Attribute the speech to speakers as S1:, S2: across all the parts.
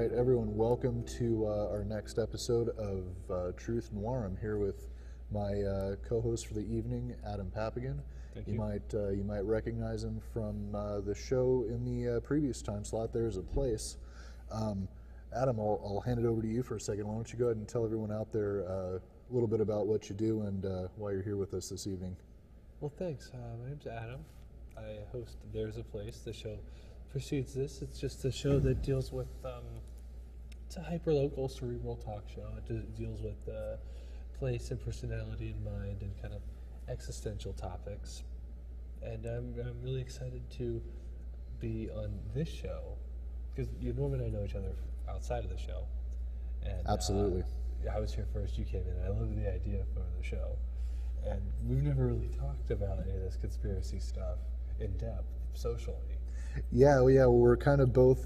S1: right, everyone, welcome to our next episode of Truth Noir. I'm here with my co-host for the evening, Adam Papagan.
S2: Thank
S1: you.
S2: you.
S1: You might recognize him from the show in the previous time slot. There's a place. Adam, I'll hand it over to you for a second. Why don't you go ahead and tell everyone out there a little bit about what you do and why you're here with us this evening.
S2: Well, thanks. My name's Adam. I host There's a Place. The show precedes this. It's just a show that deals with, it's a hyper-local cerebral talk show. It deals with place and personality in mind and kind of existential topics. And I'm really excited to be on this show because Norm and I know each other outside of the show. And,
S1: Absolutely.
S2: I was here first, you came in. I love the idea for the show. And we've never really talked about any of this conspiracy stuff in depth socially.
S1: Yeah, well, we're kind of both,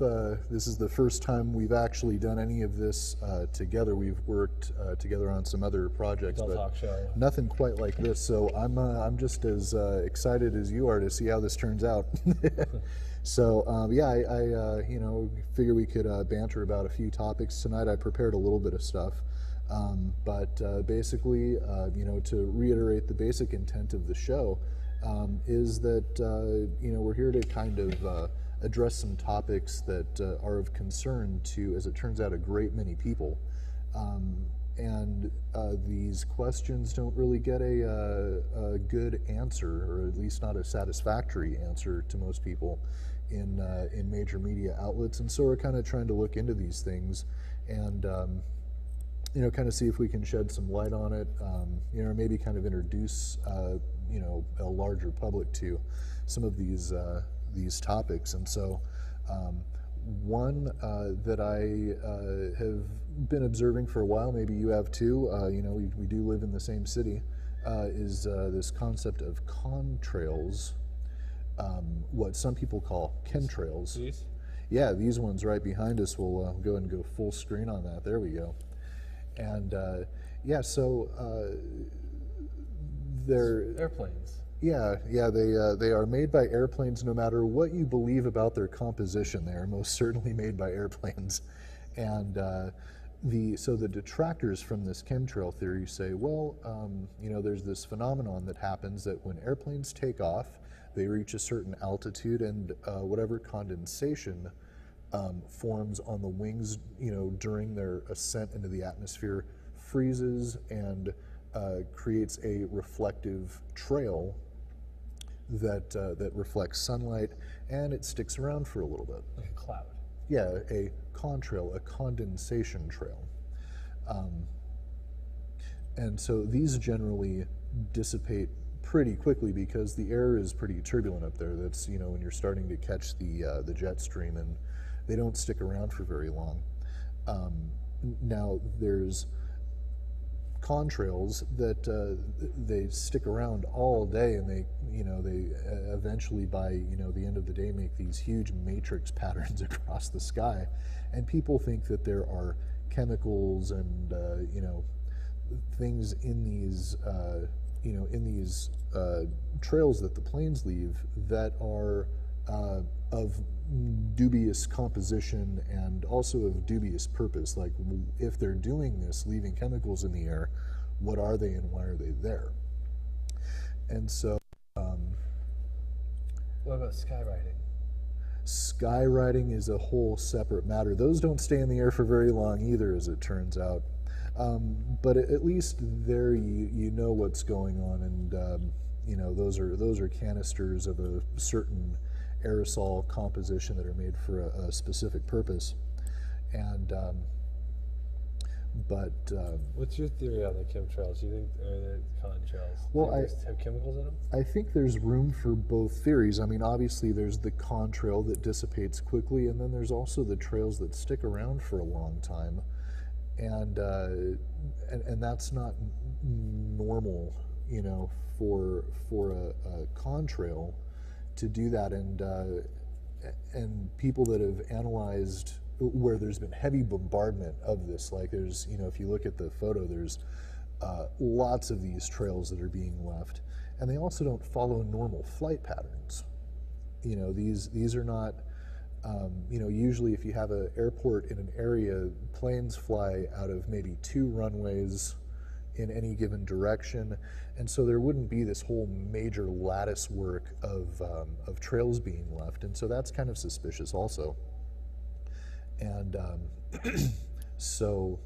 S1: this is the first time we've actually done any of this together. We've worked together on some other projects, but
S2: talk show.
S1: Nothing quite like this. So I'm just as excited as you are to see how this turns out. So I figure we could banter about a few topics tonight. I prepared a little bit of stuff, but basically, to reiterate the basic intent of the show. Is that we're here to kind of address some topics that are of concern to, as it turns out, a great many people, and these questions don't really get a good answer, or at least not a satisfactory answer to most people in major media outlets. And so we're kind of trying to look into these things and kind of see if we can shed some light on it, maybe kind of introduce a larger public to some of these topics. And so one that I have been observing for a while, maybe you have too, we do live in the same city, is this concept of contrails, what some people call chemtrails.
S2: These?
S1: Yeah, these ones right behind us. We'll go and go full screen on that. There we go. And they're
S2: airplanes.
S1: Yeah, they are made by airplanes. No matter what you believe about their composition, they are most certainly made by airplanes. And the detractors from this chemtrail theory say, well, there's this phenomenon that happens that when airplanes take off, they reach a certain altitude, and whatever condensation forms on the wings, during their ascent into the atmosphere, freezes and creates a reflective trail that reflects sunlight, and it sticks around for a little bit.
S2: Like a cloud.
S1: Yeah, a contrail, a condensation trail. And so these generally dissipate pretty quickly because the air is pretty turbulent up there. That's, when you're starting to catch the jet stream, and they don't stick around for very long. Now, there's contrails that they stick around all day, and they eventually, by the end of the day, make these huge matrix patterns across the sky, and people think that there are chemicals and things in these trails that the planes leave that are of dubious composition and also of dubious purpose. Like, if they're doing this, leaving chemicals in the air, what are they and why are they there? And so
S2: what about skywriting?
S1: Skywriting is a whole separate matter. Those don't stay in the air for very long either, as it turns out. But at least there you know what's going on, and those are canisters of a certain aerosol composition that are made for a specific purpose. And
S2: what's your theory on the chemtrails? Do you think they're contrails?
S1: Well,
S2: do they have chemicals in them?
S1: I think there's room for both theories. I mean, obviously there's the contrail that dissipates quickly, and then there's also the trails that stick around for a long time, and that's not normal, for a contrail to do that. And people that have analyzed where there's been heavy bombardment of this, like there's, if you look at the photo, there's lots of these trails that are being left, and they also don't follow normal flight patterns. These are not You know, usually if you have an airport in an area, planes fly out of maybe 2 runways in any given direction, and so there wouldn't be this whole major lattice work of trails being left, and so that's kind of suspicious also. And so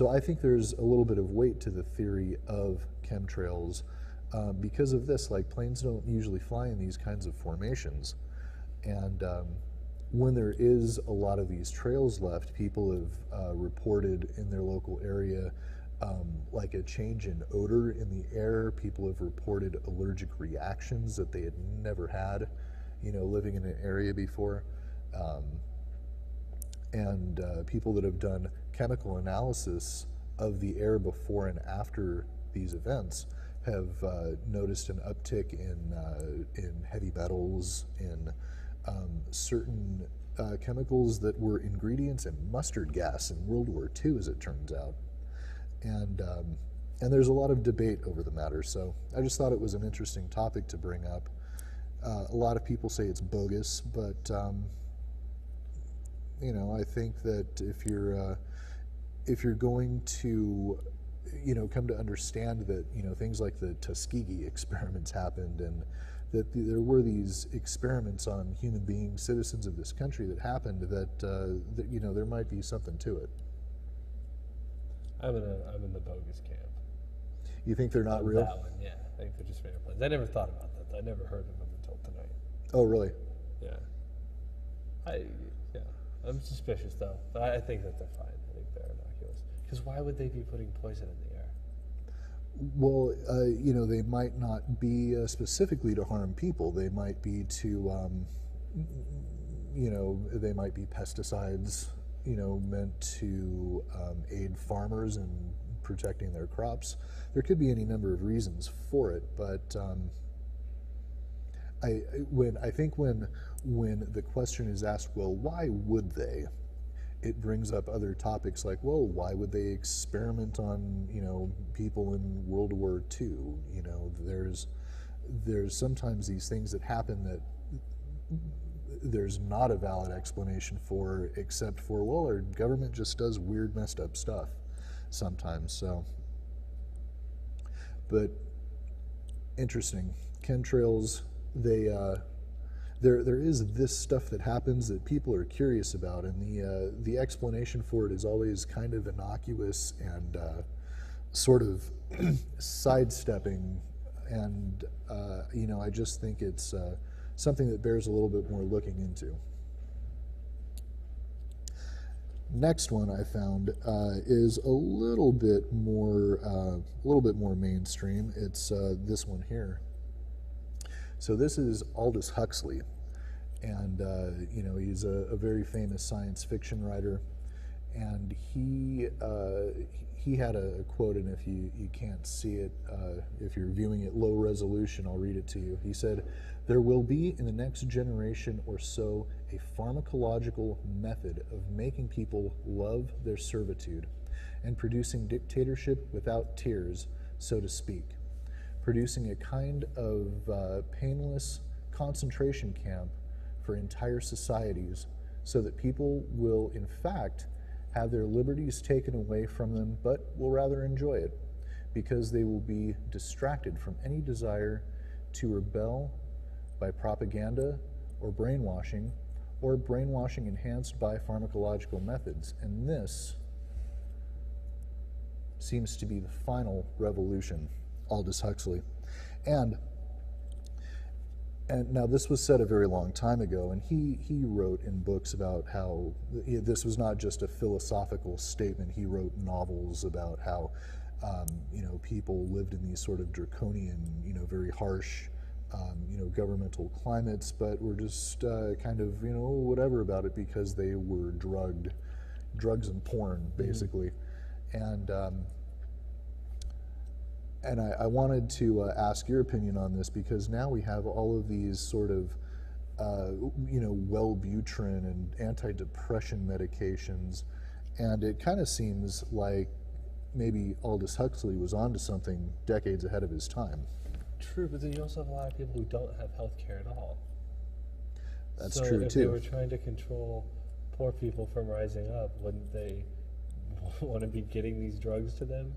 S1: I think there's a little bit of weight to the theory of chemtrails because of this. Like, planes don't usually fly in these kinds of formations, and when there is a lot of these trails left, people have reported in their local area like a change in odor in the air. People have reported allergic reactions that they had never had, you know, living in an area before. And people that have done chemical analysis of the air before and after these events have noticed an uptick in heavy metals, in certain chemicals that were ingredients in mustard gas in World War II, as it turns out. And there's a lot of debate over the matter, so I just thought it was an interesting topic to bring up. A lot of people say it's bogus, but you know, I think that if you're going to, you know, come to understand that, you know, things like the Tuskegee experiments happened, and that there were these experiments on human beings, citizens of this country, that happened, that you know, there might be something to it.
S2: I'm in the bogus camp.
S1: You think they're not real?
S2: That one, yeah. I think they're just airplanes. I never thought about that. I never heard of them until tonight.
S1: Oh, really?
S2: Yeah. I'm suspicious, though. But I think that they're fine. I think they're innocuous. Because why would they be putting poison in the air?
S1: Well, you know, they might not be specifically to harm people. They might be to, you know, they might be pesticides, you know, meant to aid farmers in protecting their crops. There could be any number of reasons for it, but I think when the question is asked, well, why would they? It brings up other topics like, well, why would they experiment on, you know, people in World War II? You know, there's sometimes these things that happen that there's not a valid explanation for, except for, well, our government just does weird, messed up stuff sometimes. So, but interesting. Chemtrails, there is this stuff that happens that people are curious about, and the explanation for it is always kind of innocuous and sort of sidestepping, and you know, I just think it's something that bears a little bit more looking into. Next one I found is a little bit more mainstream. It's this one here. So this is Aldous Huxley, and you know, he's a very famous science fiction writer, and he had a quote, and if you can't see it, if you're viewing it low resolution, I'll read it to you. He said, "There will be in the next generation or so a pharmacological method of making people love their servitude and producing dictatorship without tears, so to speak. Producing a kind of painless concentration camp for entire societies so that people will in fact have their liberties taken away from them, but will rather enjoy it because they will be distracted from any desire to rebel by propaganda or brainwashing enhanced by pharmacological methods. And this seems to be the final revolution." Aldous Huxley. And now this was said a very long time ago, and he wrote in books about how this was not just a philosophical statement. He wrote novels about how you know, people lived in these sort of draconian, you know, very harsh you know, governmental climates, but were just kind of, you know, whatever about it because they were drugs and porn, basically. Mm-hmm. And I wanted to ask your opinion on this, because now we have all of these sort of, you know, Wellbutrin and antidepressant medications, and it kind of seems like maybe Aldous Huxley was onto something decades ahead of his time.
S2: True, but then you also have a lot of people who don't have health care at all.
S1: That's
S2: so
S1: true
S2: if they
S1: too.
S2: were trying to control poor people from rising up, wouldn't they want to be getting these drugs to them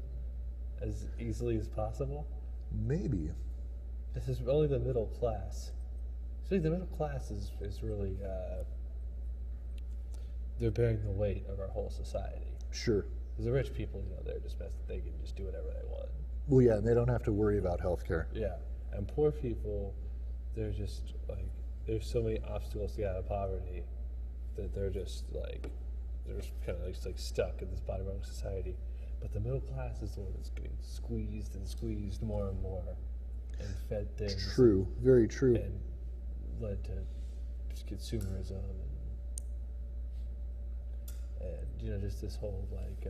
S2: as easily as possible?
S1: Maybe.
S2: This is only the middle class. See, the middle class is really, they're bearing the weight of our whole society.
S1: Sure.
S2: Because the rich people, they're just they can just do whatever they want.
S1: Well, yeah, and they don't have to worry about healthcare.
S2: Yeah. And poor people, they're just like, there's so many obstacles to get out of poverty that they're just like, they're just kind of like stuck in this bottom rung society. But the middle class is the one that's getting squeezed and squeezed more and more and fed things.
S1: True, very true.
S2: And led to just consumerism and just this whole like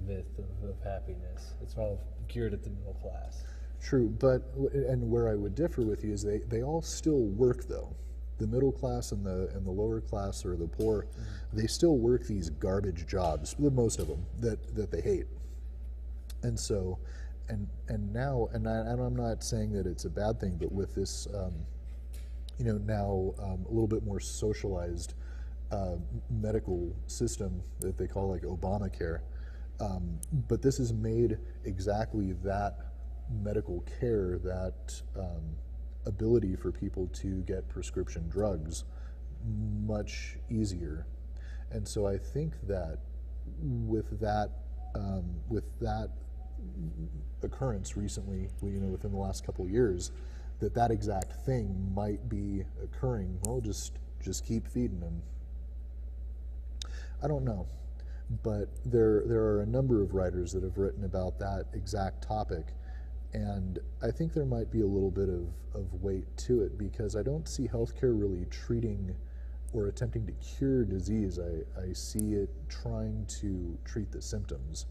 S2: myth of happiness. It's all geared at the middle class.
S1: True, but and where I would differ with you is they all still work though. The middle class and the lower class or the poor, they still work these garbage jobs, most of them that they hate. And so, and I'm not saying that it's a bad thing, but with this, now a little bit more socialized medical system that they call like Obamacare, but this has made exactly that medical care, that ability for people to get prescription drugs much easier. And so I think that with that occurrence recently, within the last couple of years, that exact thing might be occurring. Well, just keep feeding them. I don't know, but there are a number of writers that have written about that exact topic, and I think there might be a little bit of weight to it, because I don't see healthcare really treating or attempting to cure disease. I see it trying to treat the symptoms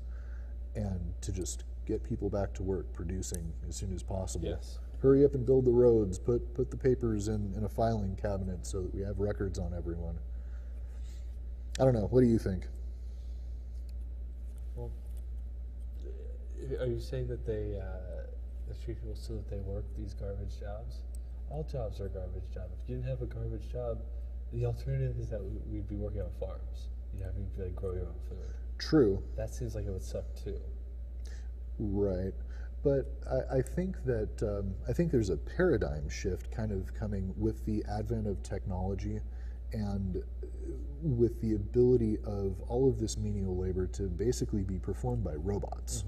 S1: and to just get people back to work producing as soon as possible.
S2: Yes.
S1: Hurry up and build the roads, put the papers in a filing cabinet so that we have records on everyone. I don't know, what do you think?
S2: Well, are you saying that they treat people so that they work these garbage jobs? All jobs are garbage jobs. If you didn't have a garbage job, the alternative is that we'd be working on farms. You'd have to like grow your own food.
S1: True.
S2: That seems like it would suck too.
S1: Right. But I think that I think there's a paradigm shift kind of coming with the advent of technology and with the ability of all of this menial labor to basically be performed by robots.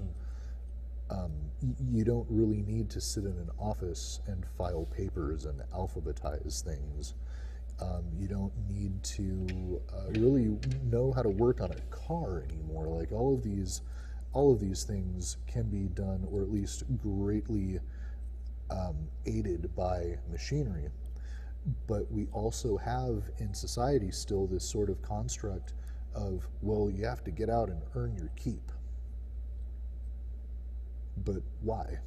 S1: You don't really need to sit in an office and file papers and alphabetize things. You don't need to really know how to work on a car anymore. Like all of these things can be done, or at least greatly aided by machinery. But we also have in society still this sort of construct of, well, you have to get out and earn your keep. But why?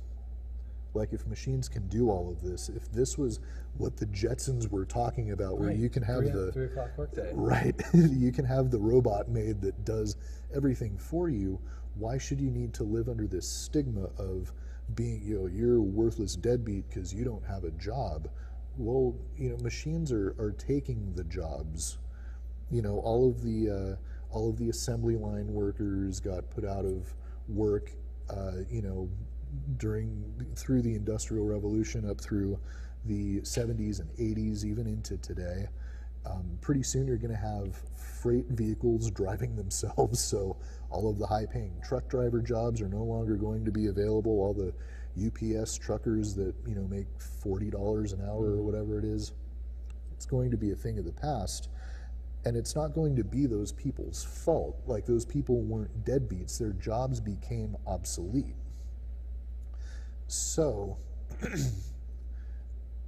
S1: Like, if machines can do all of this, if this was what the Jetsons were talking about, where you can have the
S2: 3 o'clock workday.
S1: Right, you can have the robot maid that does everything for you, why should you need to live under this stigma of being, you're a worthless deadbeat because you don't have a job? Well, machines are taking the jobs. All of the assembly line workers got put out of work, through the Industrial Revolution up through the 70s and 80s, even into today. Pretty soon you're going to have freight vehicles driving themselves, so all of the high-paying truck driver jobs are no longer going to be available. All the UPS truckers that make $40 an hour or whatever it is, it's going to be a thing of the past, and it's not going to be those people's fault. Like, those people weren't deadbeats, their jobs became obsolete. So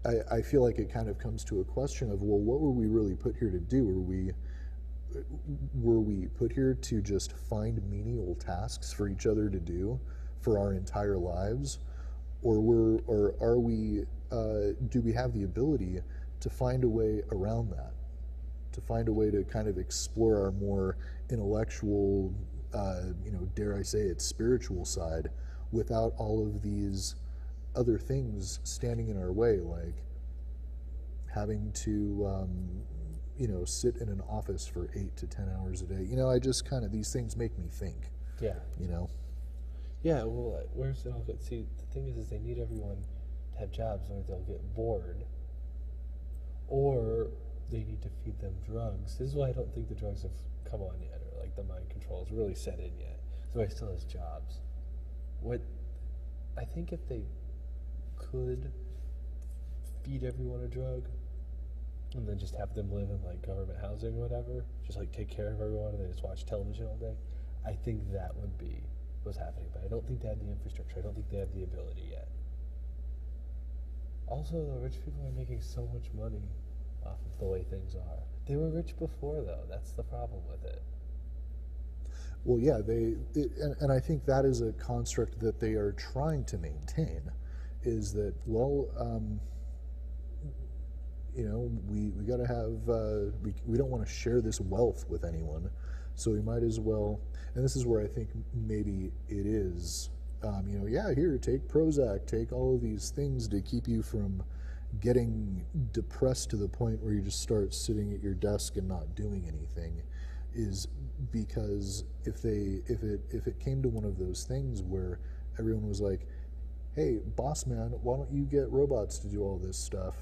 S1: I feel like it kind of comes to a question of, well, what were we really put here to do? Were we put here to just find menial tasks for each other to do for our entire lives? Or do we have the ability to find a way around that? To find a way to kind of explore our more intellectual, dare I say it, spiritual side, without all of these other things standing in our way, like having to, sit in an office for 8 to 10 hours a day. I just kind of, these things make me think.
S2: Yeah. Yeah, well, where's it all good? See, the thing is they need everyone to have jobs or they'll get bored. Or they need to feed them drugs. This is why I don't think the drugs have come on yet, or like the mind control has really set in yet. So he still has jobs. I think if they could feed everyone a drug and then just have them live in like government housing or whatever, just like take care of everyone and they just watch television all day, I think that would be what's happening. But I don't think they have the infrastructure. I don't think they have the ability yet. Also, the rich people are making so much money off of the way things are. They were rich before, though. That's the problem with it.
S1: Well, yeah, and I think that is a construct that they are trying to maintain, is that, well, we got to have, we don't want to share this wealth with anyone, so we might as well, and this is where I think maybe it is, here, take Prozac, take all of these things to keep you from getting depressed to the point where you just start sitting at your desk and not doing anything, is because if it came to one of those things where everyone was like, hey, boss man, why don't you get robots to do all this stuff?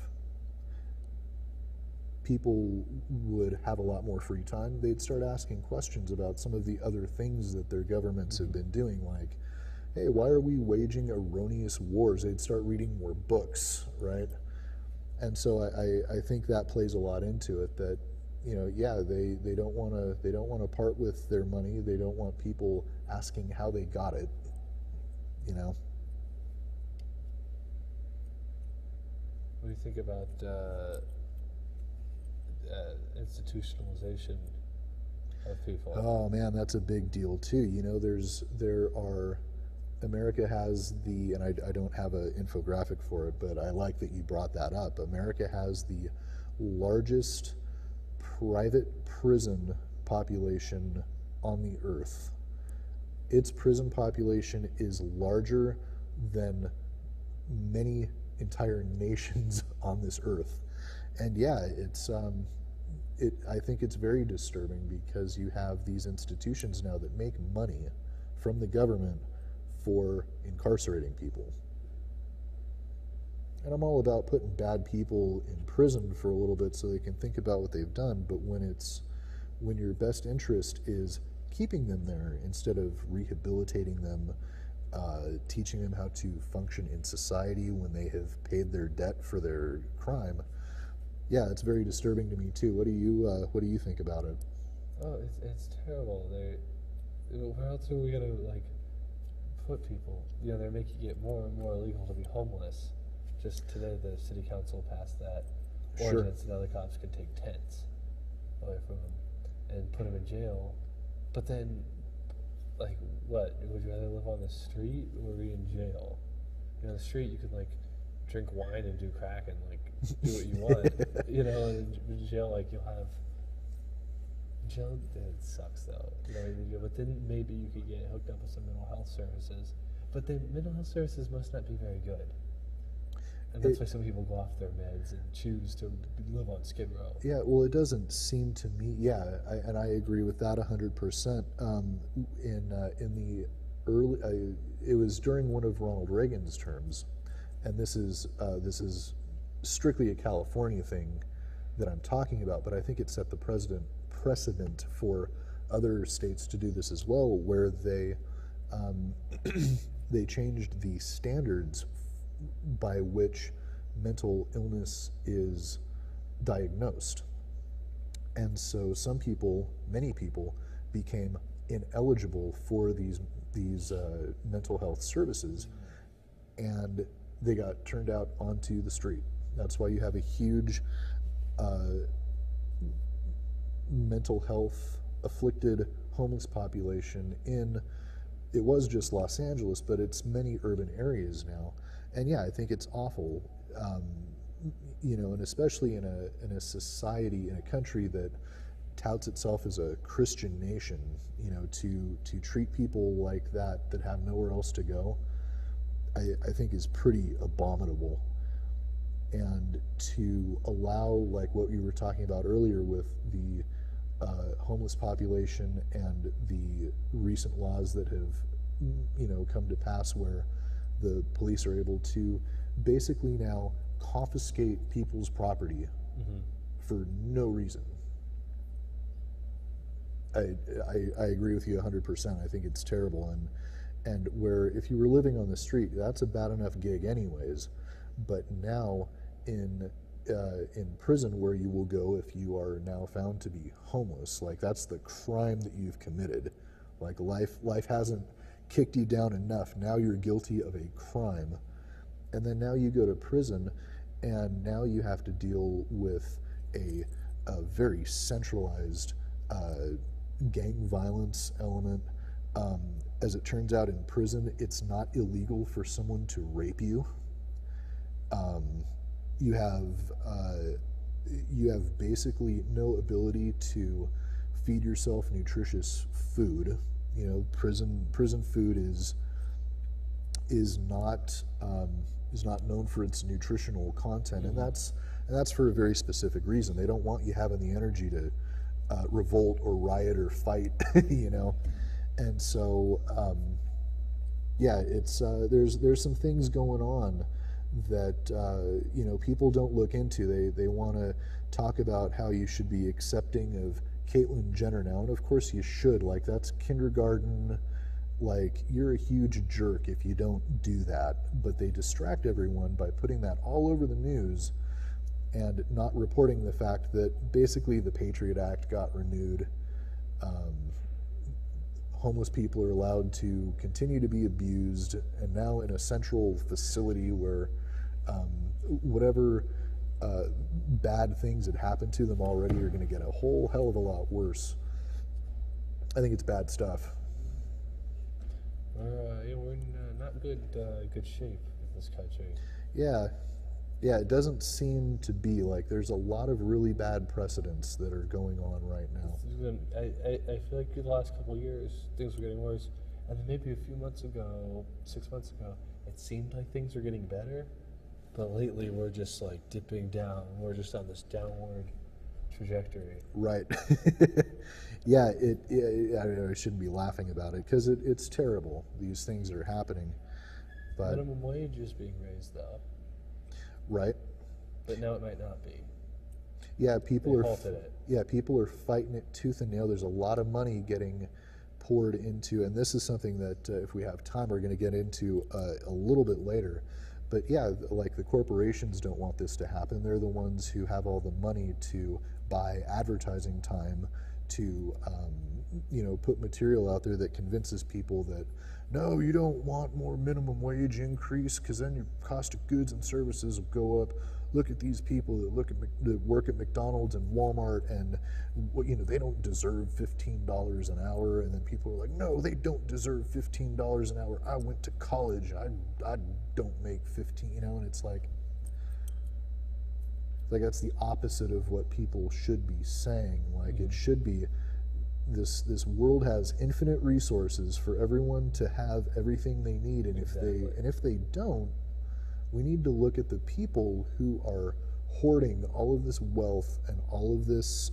S1: People would have a lot more free time. They'd start asking questions about some of the other things that their governments have been doing, like, hey, why are we waging erroneous wars? They'd start reading more books, right? And so I think that plays a lot into it, that they don't want to part with their money. They don't want people asking how they got it. What
S2: do you think about institutionalization of people?
S1: Oh man, that's a big deal too. America has and I don't have an infographic for it, but I like that you brought that up. America has the largest private prison population on the earth. Its prison population is larger than many entire nations on this earth. And yeah, I think it's very disturbing, because you have these institutions now that make money from the government for incarcerating people. And I'm all about putting bad people in prison for a little bit so they can think about what they've done, but when your best interest is keeping them there instead of rehabilitating them, teaching them how to function in society when they have paid their debt for their crime, yeah, it's very disturbing to me too. What do you think about it?
S2: Oh, it's terrible. Where else are we gonna put people? They're making it more and more illegal to be homeless. Just today, the city council passed that ordinance, and now the cops can take tents away from them and put them in jail. But then, what? Would you rather live on the street or be in jail? On the street, you could drink wine and do crack and do what you want. And in jail, you'll have jail. It sucks though. But then maybe you could get hooked up with some mental health services. But then mental health services must not be very good. And that's why some people go off their meds and choose to live on Skid Row. Yeah,
S1: well, it doesn't seem to me. Yeah, and I agree with that 100%. In the early, it was during one of Ronald Reagan's terms, and this is strictly a California thing that I'm talking about, but I think it set the precedent for other states to do this as well, where they they changed the standards by which mental illness is diagnosed. And so many people became ineligible for these mental health services, and they got turned out onto the street. That's why you have a huge mental health afflicted homeless population it was just Los Angeles, but it's many urban areas now. And yeah, I think it's awful, and especially in a society, in a country that touts itself as a Christian nation, to treat people like that have nowhere else to go, I think is pretty abominable. and to allow, like what you were talking about earlier with the homeless population and the recent laws that have, come to pass where the police are able to basically now confiscate people's property for no reason. I agree with you 100%. I think it's terrible, and where if you were living on the street, that's a bad enough gig anyways. But now in prison, where you will go if you are now found to be homeless, like that's the crime that you've committed. Like life hasn't kicked you down enough. Now you're guilty of a crime, and then now you go to prison, and now you have to deal with a very centralized gang violence element. As it turns out, in prison, it's not illegal for someone to rape you. You have basically no ability to feed yourself nutritious food. Prison food is not known for its nutritional content, and that's for a very specific reason. They don't want you having the energy to revolt or riot or fight, And so, it's there's some things going on that people don't look into. They want to talk about how you should be accepting of Caitlyn Jenner now, and of course you should. Like, that's kindergarten. Like, you're a huge jerk if you don't do that. But they distract everyone by putting that all over the news and not reporting the fact that basically the Patriot Act got renewed. Homeless people are allowed to continue to be abused, and now in a central facility where whatever bad things that happened to them already are going to get a whole hell of a lot worse. I think it's bad stuff.
S2: We're in not good shape in this country.
S1: Yeah, it doesn't seem to be. Like, there's a lot of really bad precedents that are going on right now.
S2: I feel like the last couple of years, things were getting worse. And then maybe a few months ago, 6 months ago, it seemed like things were getting better. But lately, we're just like dipping down. We're just on this downward trajectory.
S1: Right. Yeah, I shouldn't be laughing about it because it's terrible. These things are happening. But
S2: minimum wage is being raised, though.
S1: Right.
S2: But now it might not be.
S1: Yeah, people are fighting it tooth and nail. There's a lot of money getting poured into, and this is something that if we have time, we're going to get into a little bit later. But yeah, like, the corporations don't want this to happen. They're the ones who have all the money to buy advertising time to, put material out there that convinces people that, no, you don't want more minimum wage increase because then your cost of goods and services will go up. Look at these people that work at McDonald's and Walmart, and they don't deserve $15 an hour. And then people are like, no, they don't deserve $15 an hour. I went to college. I don't make 15. And it's like that's the opposite of what people should be saying. Like, it should be, this world has infinite resources for everyone to have everything they need, and if they don't, we need to look at the people who are hoarding all of this wealth and all of this,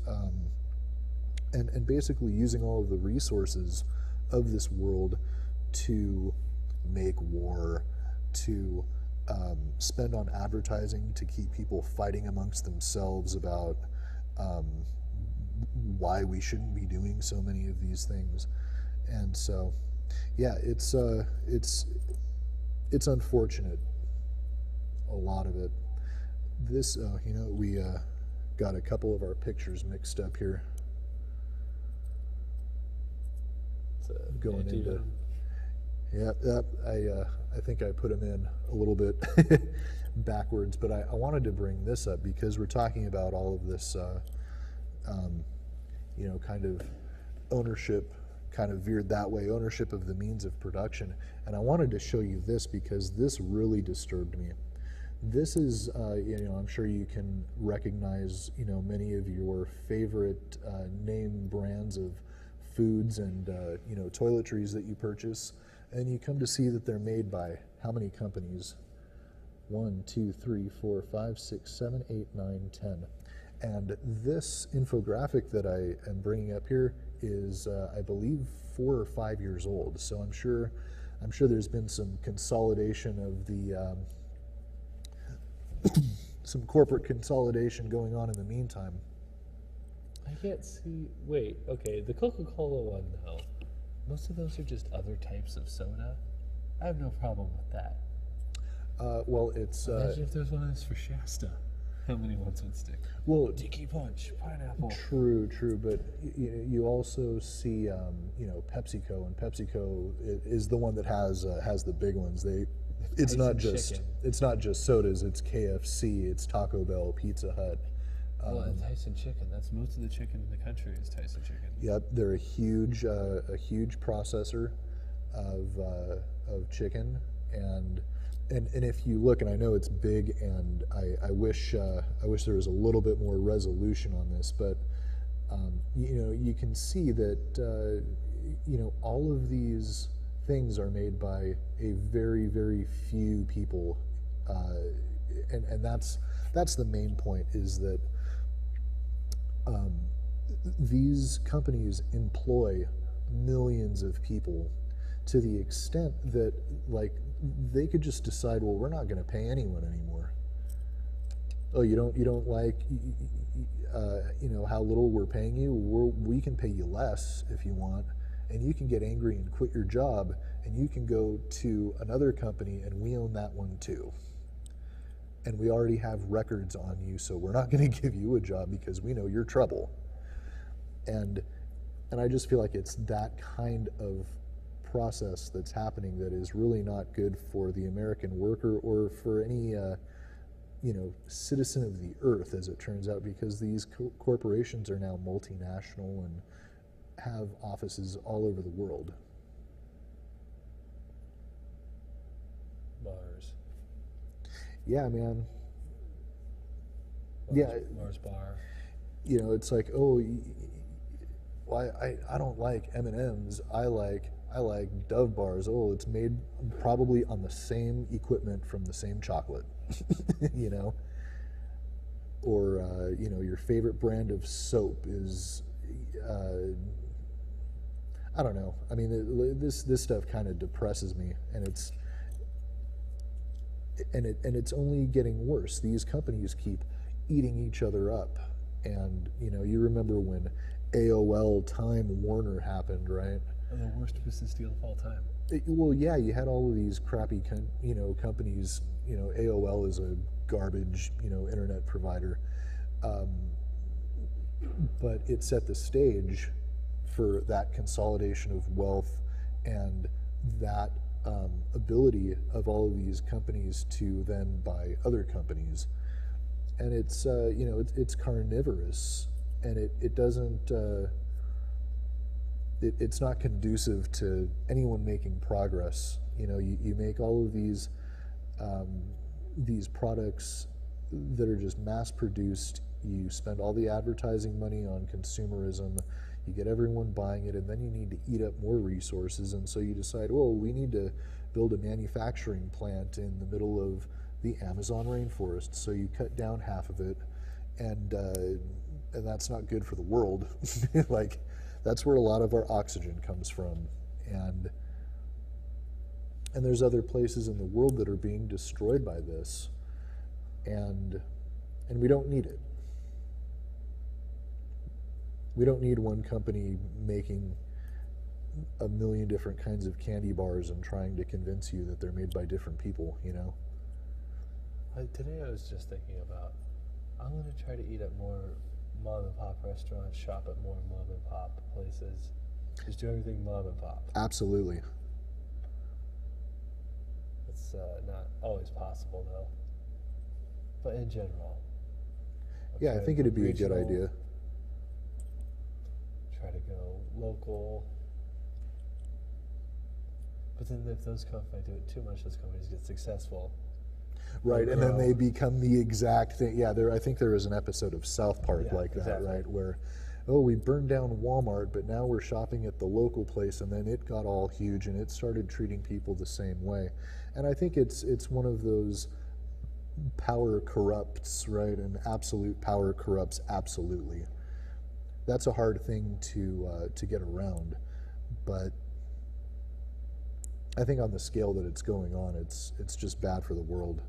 S1: and basically using all of the resources of this world to make war, to spend on advertising, to keep people fighting amongst themselves about why we shouldn't be doing so many of these things. And so, yeah, it's unfortunate, a lot of it. This, we got a couple of our pictures mixed up here. Going into, I think I put them in a little bit backwards, but I wanted to bring this up because we're talking about all of this, kind of ownership, kind of veered that way, ownership of the means of production. And I wanted to show you this because this really disturbed me. This is, I'm sure you can recognize, many of your favorite name brands of foods and, toiletries that you purchase. And you come to see that they're made by how many companies? 1, 2, 3, 4, 5, 6, 7, 8, 9, 10. And this infographic that I am bringing up here is, I believe, 4 or 5 years old. So I'm sure there's been some consolidation of the some corporate consolidation going on in the meantime.
S2: I can't see. Wait, okay, the Coca-Cola one though. Most of those are just other types of soda. I have no problem with that.
S1: Well, it's
S2: Imagine if there's one that's for Shasta. How many ones would stick?
S1: well,
S2: Tiki Punch, pineapple.
S1: true, but you also see, PepsiCo, and PepsiCo is the one that has the big ones. It's not just sodas. It's KFC, it's Taco Bell, Pizza Hut.
S2: Well, and Tyson Chicken. That's most of the chicken in the country is Tyson Chicken.
S1: Yep, they're a huge processor of chicken, and if you look, and I know it's big, and I wish there was a little bit more resolution on this, but you can see that all of these things are made by a very, very few people, and that's the main point, is that these companies employ millions of people to the extent that, like, they could just decide, well, we're not going to pay anyone anymore. Oh, you don't like how little we're paying you? We can pay you less if you want, and you can get angry and quit your job, and you can go to another company, and we own that one too. And we already have records on you, so we're not going to give you a job because we know you're trouble. And I just feel like it's that kind of process that's happening that is really not good for the American worker or for any citizen of the earth, as it turns out, because these corporations are now multinational and have offices all over the world.
S2: Mars.
S1: Yeah, man.
S2: Mars bar.
S1: It's like, oh, well, I don't like M&Ms. I like Dove bars. Oh, it's made probably on the same equipment from the same chocolate, Or your favorite brand of soap is, I don't know. I mean, this stuff kind of depresses me, and it's only getting worse. These companies keep eating each other up, and you remember when AOL Time Warner happened, right?
S2: The worst business deal of all time.
S1: Well, yeah, you had all of these crappy, companies. AOL is a garbage, internet provider, but it set the stage for that consolidation of wealth and that ability of all of these companies to then buy other companies, and it's it's carnivorous, and it doesn't. It's not conducive to anyone making progress. You make all of these products that are just mass produced. You spend all the advertising money on consumerism. You get everyone buying it, and then you need to eat up more resources. And so you decide, well, we need to build a manufacturing plant in the middle of the Amazon rainforest. So you cut down half of it, and that's not good for the world. Like, that's where a lot of our oxygen comes from, and there's other places in the world that are being destroyed by this, and we don't need it. We don't need one company making a million different kinds of candy bars and trying to convince you that they're made by different people.
S2: Today I was just thinking about, I'm going to try to eat at more mom and pop restaurants, shop at more mom and pop places, just do everything mom and pop.
S1: Absolutely.
S2: It's not always possible though, but in general.
S1: Yeah, I think it'd be a good idea.
S2: Try to go local, but then if if I do it too much, those companies get successful.
S1: Right, and then they become the exact thing. Yeah, I think there was an episode of South Park like that, exactly. Right, where, oh, we burned down Walmart, but now we're shopping at the local place, and then it got all huge, and it started treating people the same way. And I think it's one of those power corrupts, right? And absolute power corrupts absolutely. That's a hard thing to get around, but I think on the scale that it's going on, it's just bad for the world.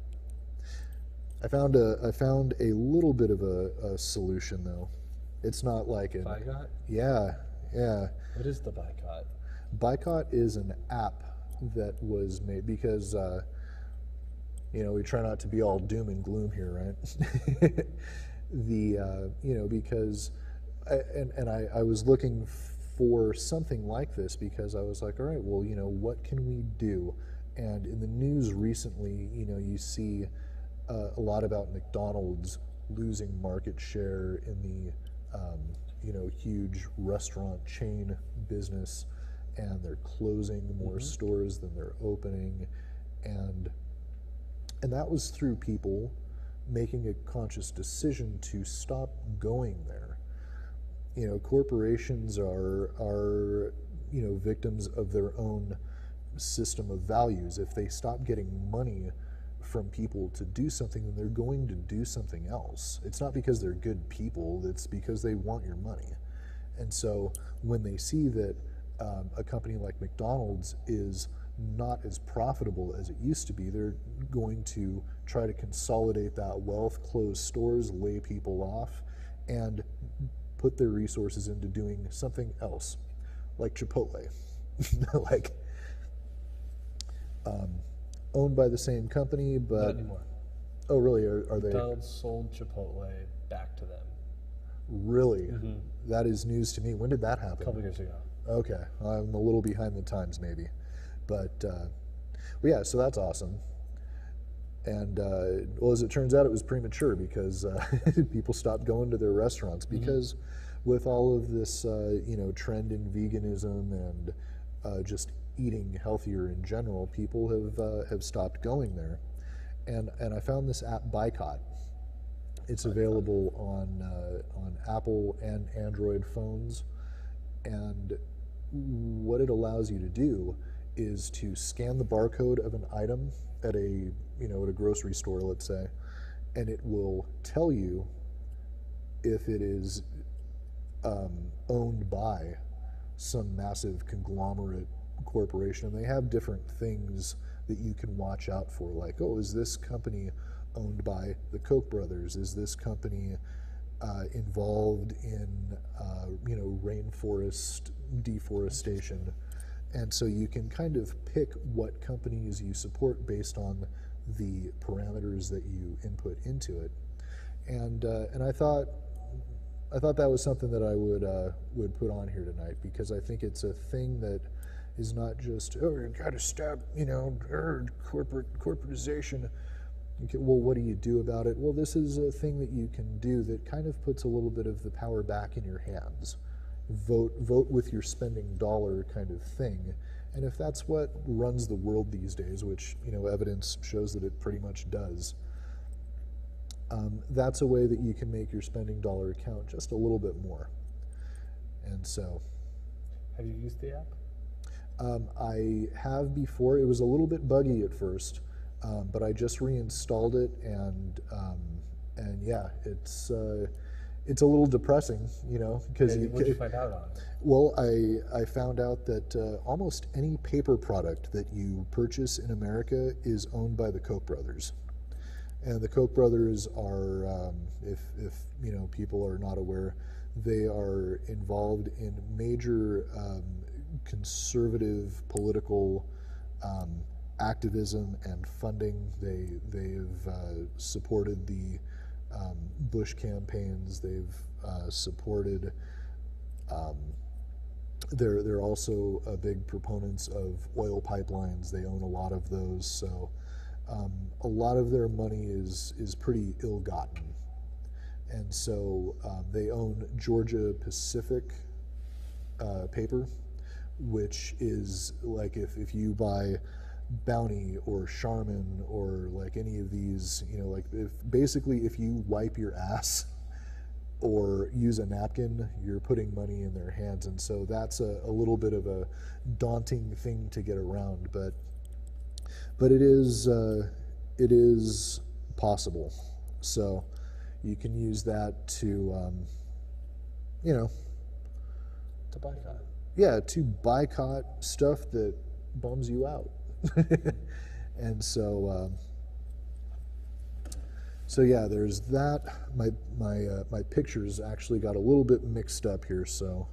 S1: I found a little bit of a solution though. It's not like an
S2: Buycott?
S1: yeah.
S2: What is the buycott?
S1: Buycott is an app that was made because we try not to be all doom and gloom here, right? Because I was looking for something like this because I was like, all right, well, what can we do? And in the news recently, you see a lot about McDonald's losing market share in the huge restaurant chain business, and they're closing more stores than they're opening, and that was through people making a conscious decision to stop going there. Corporations are victims of their own system of values. If they stop getting money from people to do something, then they're going to do something else. It's not because they're good people, it's because they want your money. And so when they see that a company like McDonald's is not as profitable as it used to be, they're going to try to consolidate that wealth, close stores, lay people off, and put their resources into doing something else, like Chipotle. like owned by the same company, but
S2: Not anymore.
S1: Oh, really? Are they?
S2: McDonald's sold Chipotle back to them
S1: Really? That is news to me. When did that
S2: a
S1: happen?
S2: couple years ago.
S1: Okay, I'm a little behind the times maybe, but yeah, so that's awesome. And well, as it turns out, it was premature because people stopped going to their restaurants because with all of this, trend in veganism and just eating healthier in general, people have stopped going there. And I found this app buycott. It's available on Apple and Android phones, and what it allows you to do is to scan the barcode of an item at a grocery store, let's say, and it will tell you if it is owned by some massive conglomerate corporation. And they have different things that you can watch out for, like, oh, is this company owned by the Koch brothers? Is this company involved in rainforest deforestation? And so you can kind of pick what companies you support based on the parameters that you input into it. And I thought that was something that I would put on here tonight, because I think it's a thing that is not just, oh, you got to stop, corporatization. Okay, well, what do you do about it? Well, this is a thing that you can do that kind of puts a little bit of the power back in your hands. Vote with your spending dollar kind of thing. And if that's what runs the world these days, which evidence shows that it pretty much does, that's a way that you can make your spending dollar count just a little bit more. And so,
S2: have you used the app?
S1: I have before. It was a little bit buggy at first, but I just reinstalled it, and yeah, it's a little depressing, because
S2: what did you find out on it?
S1: Well, I found out that almost any paper product that you purchase in America is owned by the Koch brothers. And the Koch brothers are, if people are not aware, they are involved in major conservative political activism and funding. They've supported the Bush campaigns. They've supported. They're also big proponents of oil pipelines. They own a lot of those, so a lot of their money is pretty ill-gotten. And so they own Georgia Pacific paper, which is like if you buy Bounty or Charmin or like any of these, like if you wipe your ass or use a napkin, you're putting money in their hands. And so that's a little bit of a daunting thing to get around, but it is possible. So you can use that to, you know,
S2: To boycott.
S1: yeah, to boycott stuff that bums you out. And so, so yeah, there's that. My pictures actually got a little bit mixed up here, so.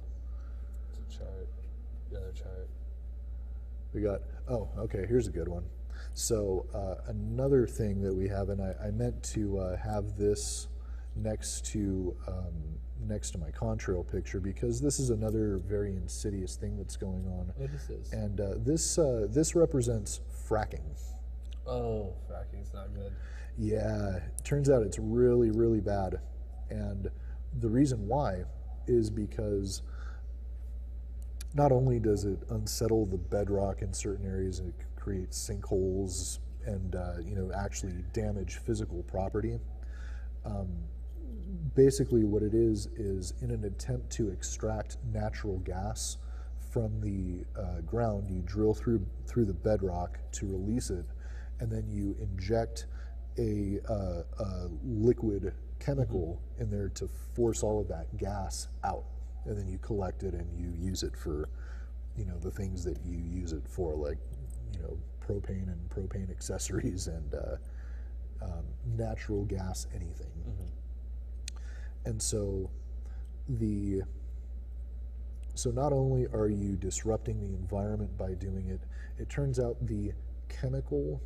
S2: It's a chart. The other chart.
S1: We got, oh, okay, here's a good one. So another thing that we have, and I meant to have this next to my contrail picture, because this is another very insidious thing that's going on.
S2: What is this?
S1: And this represents fracking.
S2: Oh, fracking's not good.
S1: Yeah, it turns out it's really, really bad. And the reason why is because not only does it unsettle the bedrock in certain areas, and it creates sinkholes and you know, actually damage physical property. Basically what it is in an attempt to extract natural gas from the ground, you drill through the bedrock to release it, and then you inject a liquid chemical in there to force all of that gas out, and then you collect it and you use it for, you know, the things that you use it for, like, you know, propane and propane accessories and natural gas anything. And so so not only are you disrupting the environment by doing it, it turns out the chemical,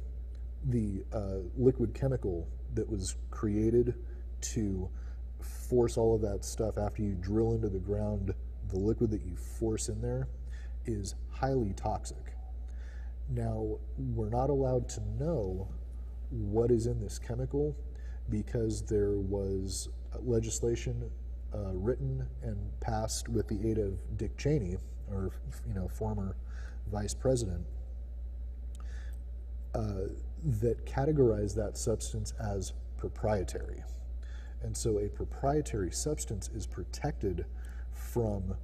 S1: the liquid chemical that was created to force all of that stuff after you drill into the ground, the liquid that you force in there is highly toxic. Now, we're not allowed to know what is in this chemical because there was legislation written and passed with the aid of Dick Cheney, or, you know, former vice president, that categorized that substance as proprietary. And so a proprietary substance is protected from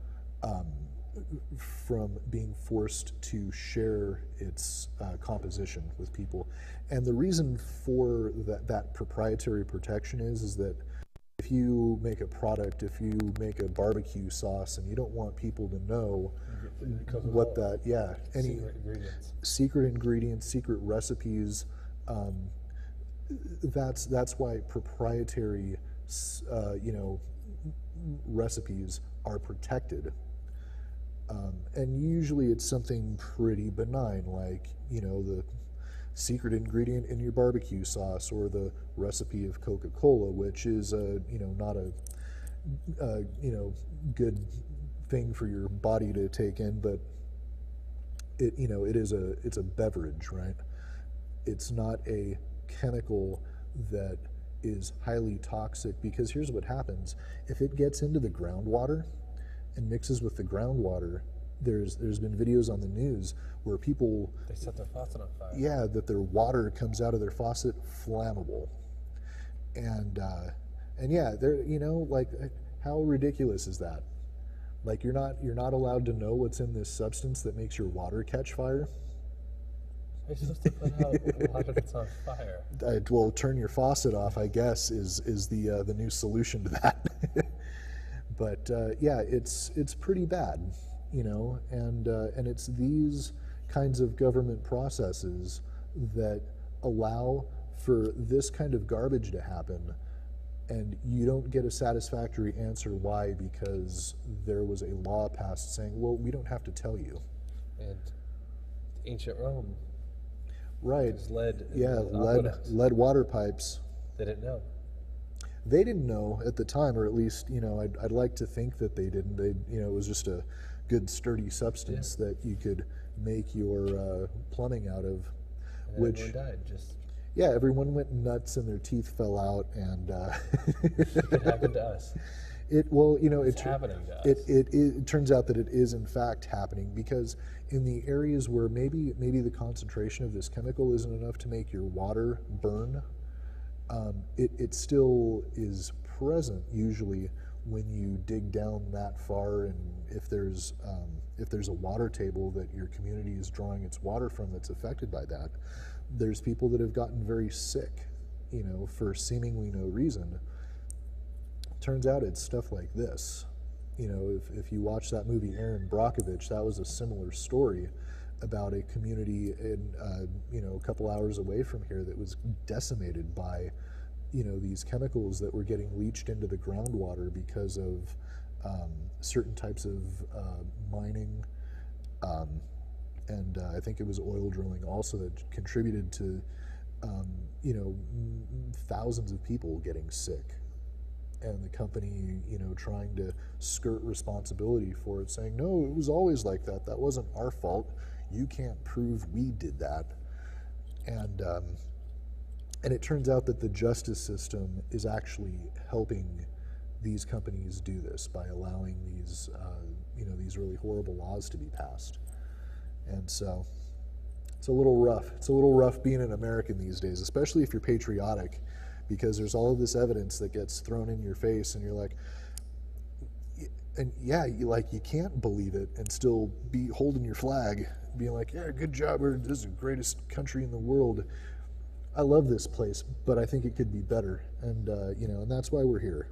S1: being forced to share its composition with people. And the reason for that proprietary protection is that if you make a product, if you make a barbecue sauce and you don't want people to know what that, yeah, any secret ingredients, secret recipes, that's why proprietary, you know, recipes are protected. And usually it's something pretty benign, like, you know, the secret ingredient in your barbecue sauce, or the recipe of Coca-Cola, which is you know, not a you know, good thing for your body to take in, but it, you know, it's a beverage, right? It's not a chemical that is highly toxic, because here's what happens: if it gets into the groundwater and mixes with the groundwater, there's been videos on the news where people,
S2: they set their faucet on fire.
S1: Yeah, that their water comes out of their faucet flammable, and yeah, they're, you know, like, how ridiculous is that? Like, you're not allowed to know what's in this substance that makes your water catch fire.
S2: You're supposed to put out water that's on fire.
S1: Well, turn your faucet off, I guess, is the new solution to that. But yeah, it's pretty bad, you know, and it's these kinds of government processes that allow for this kind of garbage to happen, and you don't get a satisfactory answer why, because there was a law passed saying, well, we don't have to tell you.
S2: And ancient Rome,
S1: right?
S2: Lead.
S1: Yeah, lead water pipes.
S2: They didn't know.
S1: They didn't know at the time, or at least, you know, I'd like to think that they didn't. They, you know, it was just a good sturdy substance that you could make your plumbing out of.
S2: And
S1: which
S2: everyone died. Just,
S1: yeah, everyone went nuts and their teeth fell out, and
S2: it happened to us.
S1: Well, you know,
S2: it's happening to us.
S1: It turns out that it is in fact happening, because in the areas where maybe the concentration of this chemical isn't enough to make your water burn, it still is present usually when you dig down that far, and if there's a water table that your community is drawing its water from that's affected by that, there's people that have gotten very sick you know, for seemingly no reason. Turns out it's stuff like this. You know, if you watch that movie Aaron Brockovich, that was a similar story about a community in, you know, a couple hours away from here that was decimated by, you know, these chemicals that were getting leached into the groundwater because of certain types of mining, and I think it was oil drilling also that contributed to, you know, thousands of people getting sick. And the company, you know, trying to skirt responsibility for it, saying, no, it was always like that. That wasn't our fault. You can't prove we did that. And it turns out that the justice system is actually helping these companies do this by allowing these, you know, these really horrible laws to be passed. And so it's a little rough. It's a little rough being an American these days, especially if you're patriotic, because there's all of this evidence that gets thrown in your face, and you're like, and yeah, you can't believe it and still be holding your flag, being like, yeah, good job, this is the greatest country in the world. I love this place, but I think it could be better, and you know, and that's why we're here.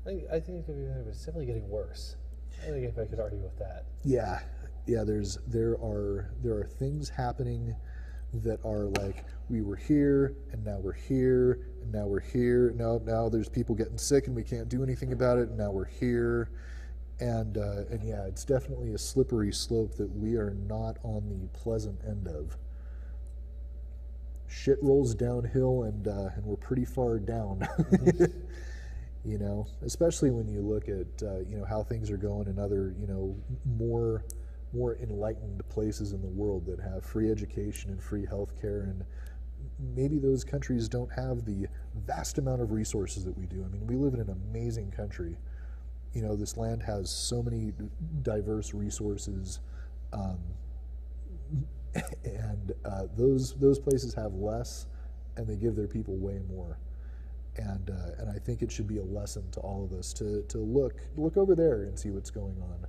S2: I think it could be better, but it's definitely getting worse. I think if I could argue with that.
S1: Yeah, there are things happening that are like, we were here, and now we're here, and now we're here. Now there's people getting sick, and we can't do anything about it, and now we're here. And yeah, it's definitely a slippery slope that we are not on the pleasant end of. Shit rolls downhill, and we're pretty far down. You know, especially when you look at you know, how things are going in other, you know, more enlightened places in the world that have free education and free healthcare, and maybe those countries don't have the vast amount of resources that we do. I mean, we live in an amazing country. You know, this land has so many diverse resources, and those places have less, and they give their people way more. And I think it should be a lesson to all of us to look over there and see what's going on.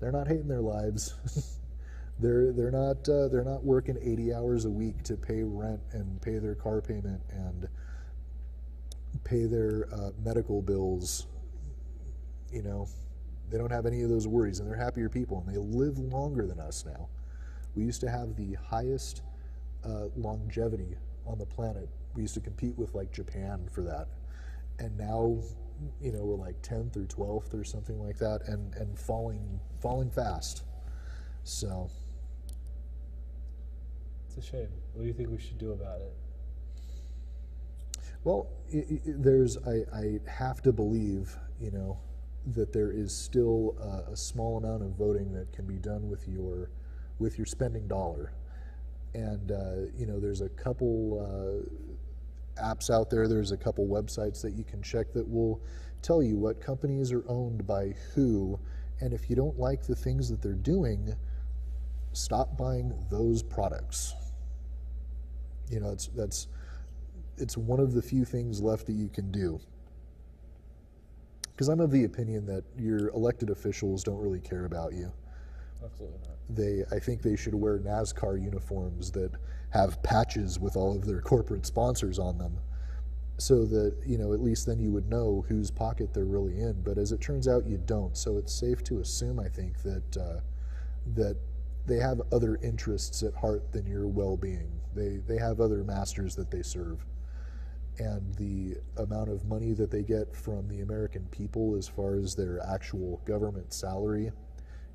S1: They're not hating their lives. they're not working 80 hours a week to pay rent and pay their car payment and pay their medical bills. You know, they don't have any of those worries, and they're happier people, and they live longer than us now. We used to have the highest longevity on the planet. We used to compete with like Japan for that, and now, you know, we're like 10th or 12th or something like that, and falling fast. So
S2: it's a shame. What do you think we should do about it?
S1: Well, I have to believe, you know, that there is still a small amount of voting that can be done with your spending dollar. And you know, there's a couple apps out there, there's a couple websites that you can check that will tell you what companies are owned by who, and if you don't like the things that they're doing, stop buying those products. You know, it's one of the few things left that you can do. Because I'm of the opinion that your elected officials don't really care about you.
S2: Absolutely not.
S1: I think they should wear NASCAR uniforms that have patches with all of their corporate sponsors on them, so that, you know, at least then you would know whose pocket they're really in. But as it turns out, you don't. So it's safe to assume, I think, that that they have other interests at heart than your well-being. They have other masters that they serve. And the amount of money that they get from the American people as far as their actual government salary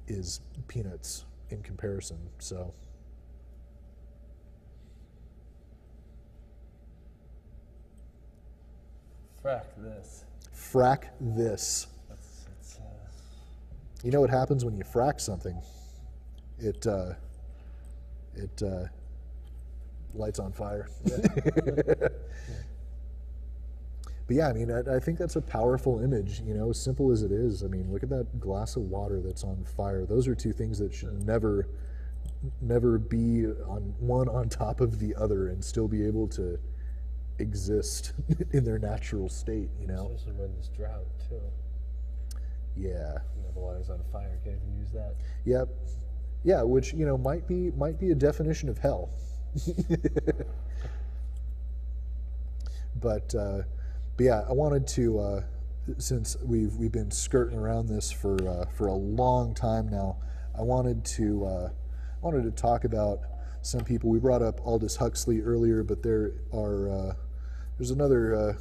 S1: is peanuts in comparison. So
S2: frack this.
S1: Frack this. You know what happens when you frack something? It lights on fire. Yeah. But yeah, I mean, I think that's a powerful image, you know, simple as it is. I mean, look at that glass of water that's on fire. Those are two things that should never be one on top of the other and still be able to exist in their natural state, you know?
S2: Especially when there's drought, too.
S1: Yeah.
S2: You know, the water's on fire, can't even use that.
S1: Yep. Yeah, which, you know, might be a definition of hell. But yeah, I wanted to, since we've been skirting around this for a long time now, I wanted to talk about some people. We brought up Aldous Huxley earlier, but there's another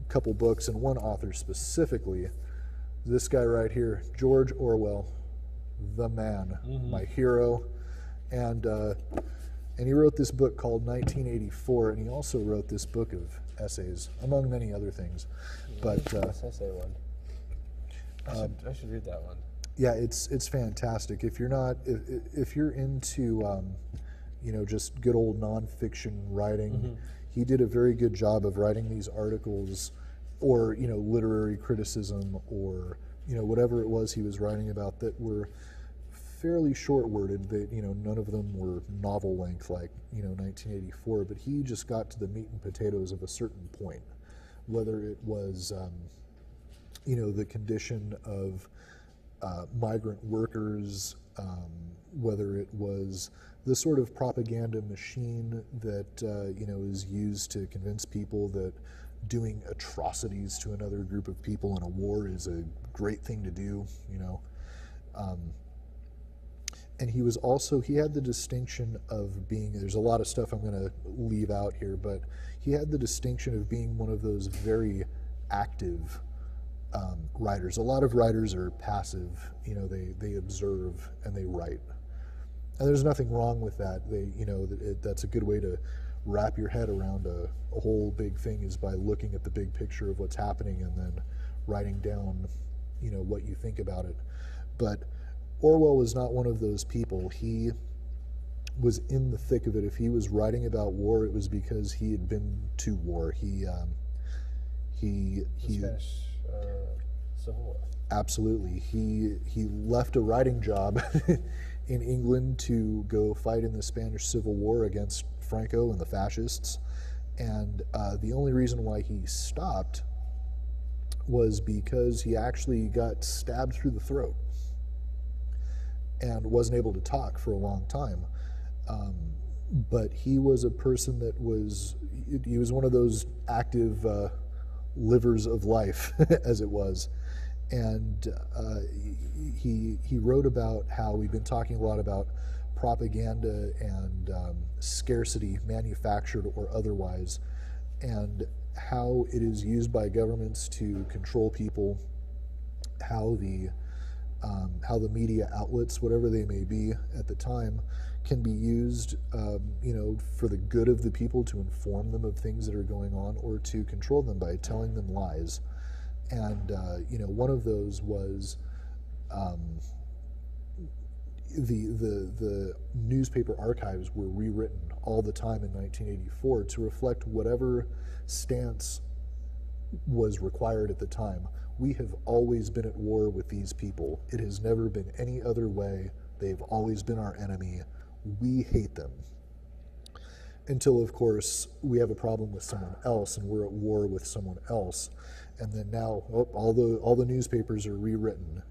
S1: couple books and one author specifically. This guy right here, George Orwell, the man, my hero, and he wrote this book called 1984, and he also wrote this book of essays, among many other things. But
S2: this essay one, I should read that one.
S1: Yeah, it's fantastic. If you're not, if you're into, just good old nonfiction writing, he did a very good job of writing these articles, or literary criticism, or whatever it was he was writing about, that were fairly short-worded. That none of them were novel length like 1984. But he just got to the meat and potatoes of a certain point, whether it was the condition of migrant workers, whether it was the sort of propaganda machine that is used to convince people that doing atrocities to another group of people in a war is a great thing to do, and he had the distinction of being, there's a lot of stuff I'm going to leave out here, but he had the distinction of being one of those very active writers. A lot of writers are passive, they observe and they write. And there's nothing wrong with that. That's a good way to wrap your head around a whole big thing, is by looking at the big picture of what's happening and then writing down, what you think about it. But Orwell was not one of those people. He was in the thick of it. If he was writing about war, it was because he had been to war.
S2: The Spanish Civil War.
S1: Absolutely. He left a writing job in England to go fight in the Spanish Civil War against Franco and the fascists. And the only reason why he stopped was because he actually got stabbed through the throat and wasn't able to talk for a long time. But he was a person that he was one of those active livers of life, as it was. And he wrote about how we've been talking a lot about propaganda and scarcity, manufactured or otherwise, and how it is used by governments to control people, how the media outlets, whatever they may be at the time, can be used, for the good of the people, to inform them of things that are going on, or to control them by telling them lies. And one of those was the newspaper archives were rewritten all the time in 1984 to reflect whatever stance was required at the time. We have always been at war with these people. It has never been any other way. They've always been our enemy. We hate them. Until, of course, we have a problem with someone else and we're at war with someone else. And then now, all the newspapers are rewritten.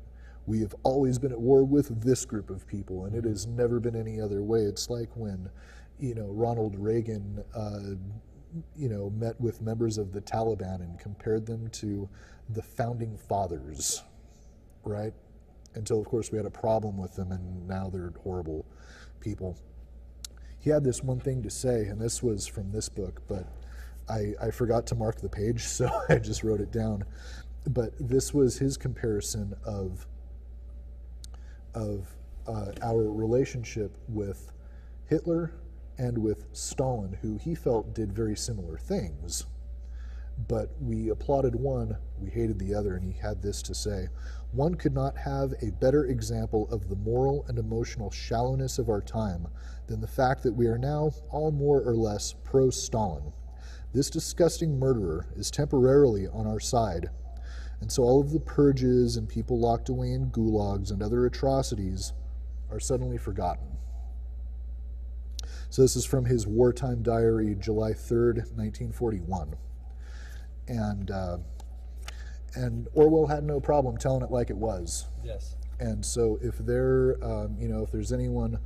S1: We have always been at war with this group of people, and it has never been any other way. It's like when, Ronald Reagan, met with members of the Taliban and compared them to the founding fathers, right? Until, of course, we had a problem with them, and now they're horrible people. He had this one thing to say, and this was from this book, but I forgot to mark the page, so I just wrote it down. But this was his comparison of our relationship with Hitler and with Stalin, who he felt did very similar things. But we applauded one, we hated the other, and he had this to say: "One could not have a better example of the moral and emotional shallowness of our time than the fact that we are now all more or less pro-Stalin. This disgusting murderer is temporarily on our side, and so all of the purges and people locked away in gulags and other atrocities are suddenly forgotten." So this is from his wartime diary, July 3rd, 1941. And Orwell had no problem telling it like it was.
S2: Yes.
S1: And so if if there's anyone,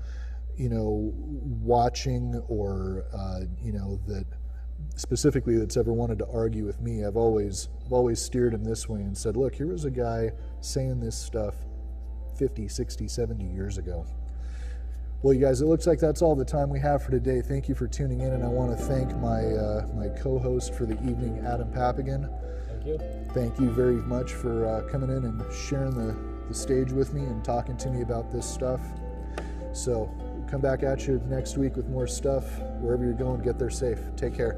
S1: watching, or that specifically that's ever wanted to argue with me, I've always steered him this way and said, look, here was a guy saying this stuff 50, 60, 70 years ago. Well, you guys, it looks like that's all the time we have for today. Thank you for tuning in, and I want to thank my my co-host for the evening, Adam Papagan.
S2: Thank you.
S1: Thank you very much for coming in and sharing the stage with me and talking to me about this stuff. So we'll come back at you next week with more stuff. Wherever you're going, get there safe. Take care.